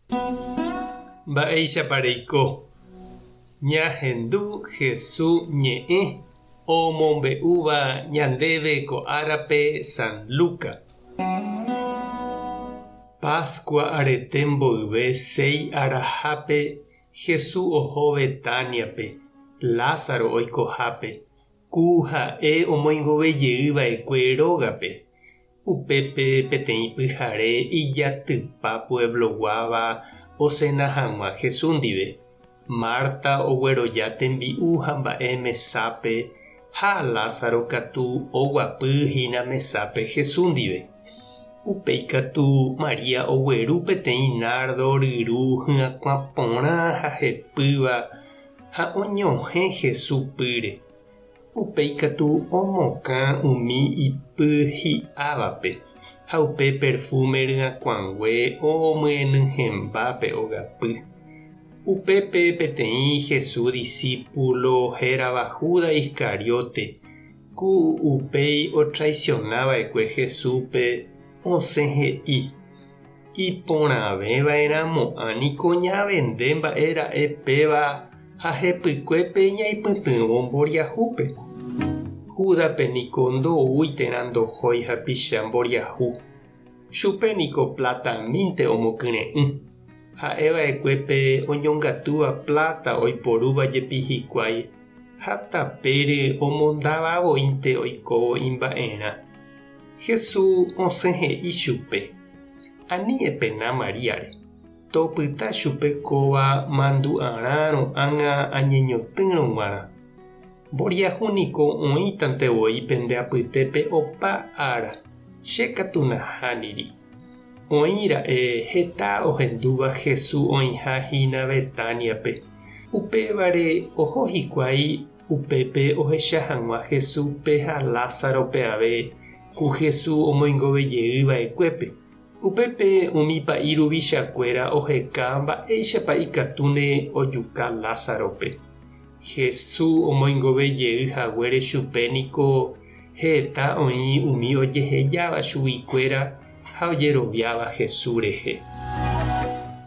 Mba'eichapareiko ñahendu Jesús ñe'ẽ omombe'úva ñandéve ko árape San Luca. Pascua arete mboyve 6 arahápe Jesús oho Betániape, Lázaro oikohápe, ku ha'e omoingovejeýva'ekue rógape. Upépe peteĩ pyhare ijatypa puebloguáva osẽna hag̃ua Jesús ndive. Marta ogueroja tembi'u ha mba'e mesápe ha Lázaro katu oguapyhína mesápe Jesús ndive. Upéi katu Maria ogueru peteĩ nardo ryru hyakuã porã ha hepýva ha oñohẽ Jesús pýre. Upéi katu omokã umi ipy hi'ávape ha upe perfume ryakuãngue omyenyhẽmbápe ogapy. Upépe peteĩ Jesús discípulo hérava Judas Iscariote, ku upéi otraicionava'ekue Jesúspe osẽ he'i: iporãvéva'erãmo'ãniko ñavende mba'era'e péva ha hepykuépe ñaipytỹvo mboriahúpe. Judápeniko ndoúi térã ndohói hapicha mboriahu. Chupeniko platamínte omokyre'ỹ. Ha'eva'ekuépe oñongatúva plata oiporúvajepi hikuái ha tapére omondavavoínte oikóvo imba'erã. Jesús osẽ he'i chupe: ani'ẽpena Mariáre, topyta chupe kóva mandu'arãrõ ág̃a añeñotỹrõ g̃uarã. Mboriahuniko oĩtantevoi pende apytépe opa ára, chékatu nahániri. Oĩra'e heta ohendúva Jesús oĩhahína Betániape. Upévare oho hikuái upépe ohecha hag̃ua Jesúspe ha Lázarope ave ku Jesús omoingovejeýva'ekuépe. Upépe umi pa'i ruvichakuéra oheka mba'éichapa ikatúne ojuka Lázarope. Jesús omoingovejeyhaguére chupéniko heta oĩ umi ojehejáva chuguikuéra ha ojeroviáva Jesús rehe.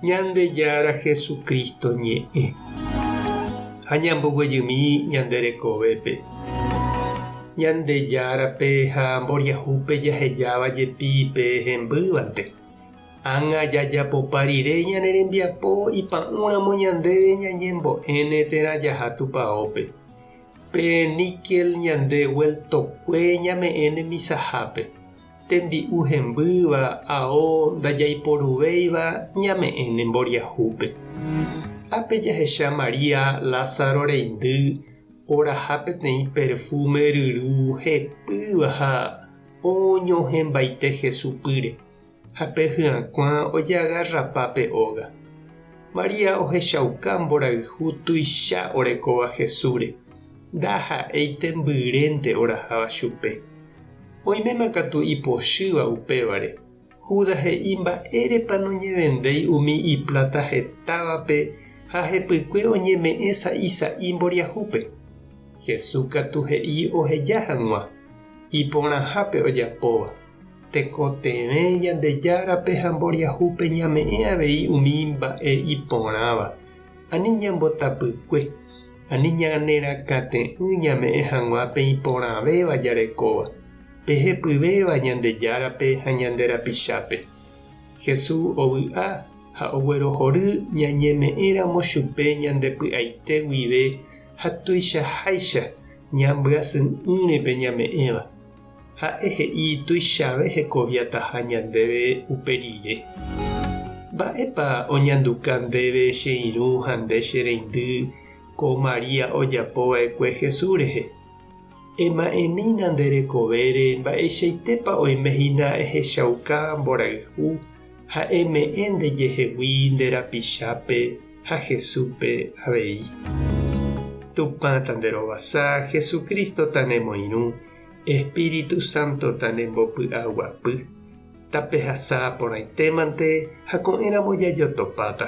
Ñandejára Jesucristo ñe'ẽ ha ñamboguejymi ñanderekovépe. Ñandejárape ha mboriahúpe jahejávajepípe hembývante. Ág̃a jajapopa rire ñane rembiapo ipa'ũramo ñandéve ñañembo'éne térã jaha tupãópe. Pe níquel ñande vueltokue ñame'ẽne misahápe. Tembi'u hembýva ao ndajaiporuvéiva ñame'ẽne mboriahúpe. Ápe jahecha Maria Lázaro reindy oraha peteĩ perfume ryru hepýva ha oñohẽmbaite Jesús pýre. Ha pe hyakuã ojeaga rapápe óga. Maria ohechauka mborayhu tuicha orekóva Jesúsre. Ndaha'éite mbyrẽnte oraháva chupe. Oiméma katu ipochýva upévare. Judas he'i mba'érepa noñemendéi umi iplata hetávape ha hepykue oñeme'ẽ sa'i mboriahúpe. Jesús katu he'i oheja hag̃ua. Iporãhápe ojapóva. Tekotevẽ ñandejárape ha mboriahúpe ñame'ẽ avei umi mba'e iporãva. Ani ñambotapykue. Ani ñanerakãte'ỹ ñame'ẽ hag̃uápe iporãvéva jarekóva. Pehepyvéva ñandejárape ha ñanderapichápe. Jesús ovy'a ha oguerohory ñañeme'ẽramo chupe ñandepy'aite guive ha tuichaháicha ñambyasý'ỹrepe ñame'ẽva. Ha'e he'i tuichave hekoviataha ñandéve uperire. Mba'épa oñanduka ndéve che irũ ha nde che reindy ko Maria ojapova'ekue Jesús rehe. Ema'ẽmína nderekovére mba'eichaitépa oimehína ehechauka mborayhu ha eme'ẽ ndejehegui nderapichápe ha Jesúspe avei. Tupã tanderovasa, Jesucristo tanemoirũ, Espíritu Santo tanembopy'aguapy. Tapehasa porãitémante ha ko'ẽramo jajotopáta.